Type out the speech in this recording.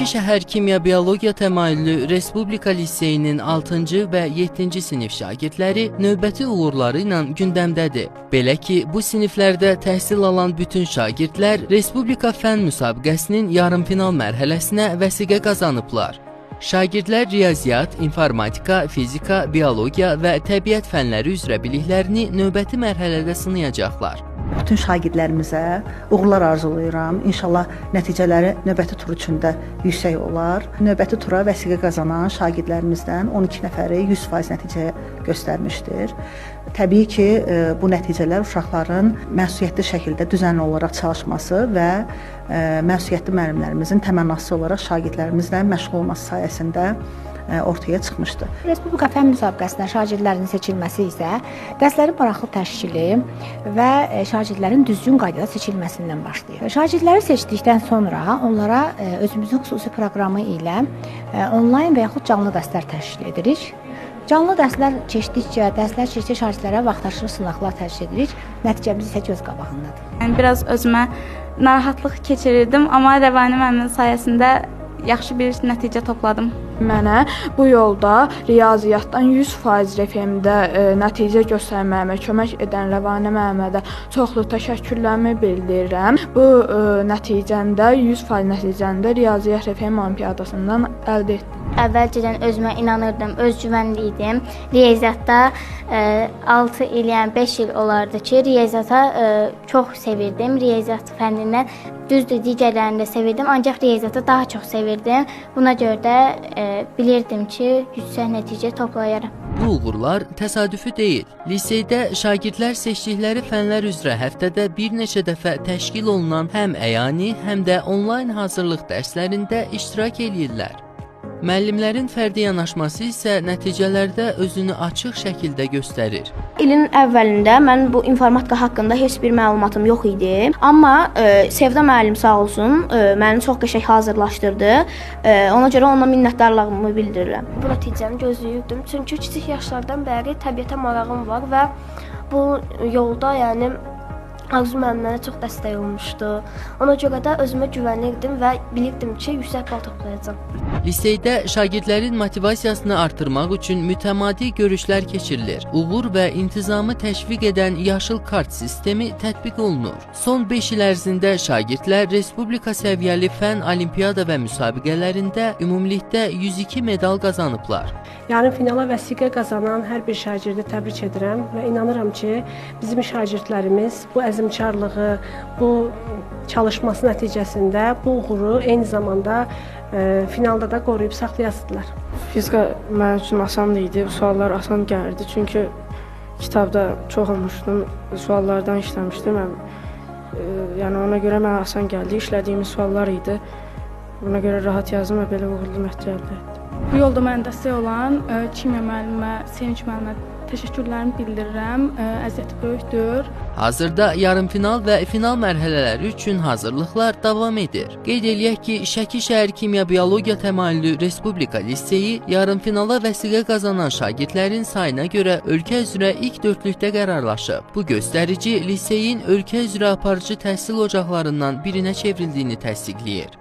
şəhər kimya-biologiya təmayüllü Respublika Liseyinin 6-cı və 7-ci sinif şagirdləri növbəti uğurları ilə gündəmdədir. Belə ki, bu siniflərdə təhsil alan bütün şagirdlər Respublika Fənn müsabiqəsinin yarımfinal mərhələsinə vəsiqə qazanıblar. Şagirdlər riyaziyyat, informatika, fizika, biologiya və təbiət fənləri üzrə biliklərini növbəti mərhələdə sınayacaqlar. Bütün şagirdlərimizə uğurlar arzulayıram. İnşallah nəticələri növbəti tur üçün də yüksək olar. Növbəti tura vəsiqə qazanan şagirdlərimizdən 12 nəfəri 100% nəticə göstərmişdir. Təbii ki, bu nəticələr uşaqların məsuliyyətli şəkildə düzənli olaraq çalışması və məsuliyyətli müəllimlərimizin təmənnası olaraq şagirdlərimizlə məşğul olması sayəsində ortaya çıxmışdı. Respublika Fənn müsabiqəsində şagirdlərin seçilməsi isə dərslərin maraqlı təşkili və şagirdlərin düzgün qaydada seçilməsindən başlayır. Şagirdləri seçdikdən sonra onlara özümüzün xüsusi proqramı ilə onlayn və yaxud canlı dərslər təşkil edirik. Canlı dərslər keçdikcə şagirdlərə vaxtaşırı sınaqlar təşkil edirik. Nəticəmiz isə göz qabağındadır. Yəni biraz özümə narahatlıq keçirirdim, amma Rəvani müəllimin sayəsində yaxşı bir nəticə topladım. Mənə bu yolda riyaziyyatdan 100% RFM-də nəticə göstərməyimə kömək edən Rəvani müəllimə də çoxlu təşəkkürlərimi bildirirəm. Bu nəticəmdə 100% nəticəmdə riyaziyyat RFM olimpiadasından əldə etdim. Əvvəlcədən özümə inanırdım, özgüvənli idim. Riyaziyyatda 6 il, yəni 5 il olardı ki, riyaziyyata çox sevirdim. Riyaziyyat fənnindən düzdür, digərlərini də sevirdim, ancaq riyaziyyatı daha çox sevirdim. Buna görə də bilirdim ki, yüksək nəticə toplayaram. Bu uğurlar təsadüfi deyil. Liseydə şagirdlər seçdikləri fənlər üzrə həftədə bir neçə dəfə təşkil olunan həm əyani, həm də onlayn hazırlıq dərslərində iştirak edirlər. Müəllimlərin fərdi yanaşması isə nəticələrdə özünü açıq şəkildə göstərir. İlin əvvəlində mən bu informatika haqqında heç bir məlumatım yox idi. Amma Sevda müəllim sağ olsun, məni çox qəşəng hazırlaşdırdı. Ona görə ona minnətdarlığımı bildirirəm. Bu nəticəni gözləyirdim. Çünki kiçik yaşlardan bəri təbiətə marağım var və bu yolda, yəni Arzu müəllimə çox dəstək olmuşdu. Ona görə də özümə güvənirdim və bilirdim ki, yüksək bal toplayacağam. Liseydə şagirdlərin motivasiyasını artırmaq üçün mütəmadi görüşlər keçirilir. Uğur və intizamı təşviq edən yaşıl kart sistemi tətbiq olunur. Son 5 il ərzində şagirdlər respublika səviyyəli fənn olimpiada və müsabiqələrində ümumilikdə 102 medal qazanıblar. Yarın finala vəsiqə qazanan hər bir şagirdi təbrik edirəm və inanıram ki, bizim şagirdlərimiz bu əzmkarlığı, bu çalışması nəticəsində bu uğuru eyni zamanda finalda da qoruyub saxlayasıdırlar. Fizika mənim üçün asan idi, suallar asan gəlirdi. Çünki kitabda çox olmuşdum, suallardan işləmişdim. Yəni ona görə mənə asan gəldi, işlədiyimiz suallar idi. Buna görə rahat yazdım və belə uğurlu nəticə əldə etdim. Bu yolda mənə dəstək olan kimya müəllimə, Sevinç müəllimə təşəkkürlərimi bildirirəm. Əziyyəti böyükdür. Hazırda yarımfinal və final mərhələləri üçün hazırlıqlar davam edir. Qeyd eləyək ki, Şəki şəhər kimya-biologiya təmayüllü Respublika Liseyi yarımfinala vəsiqə qazanan şagirdlərin sayına görə ölkə üzrə ilk dördlükdə qərarlaşıb. Bu göstərici liseyin ölkə üzrə aparıcı təhsil ocaqlarından birinə çevrildiyini təsdiqləyir.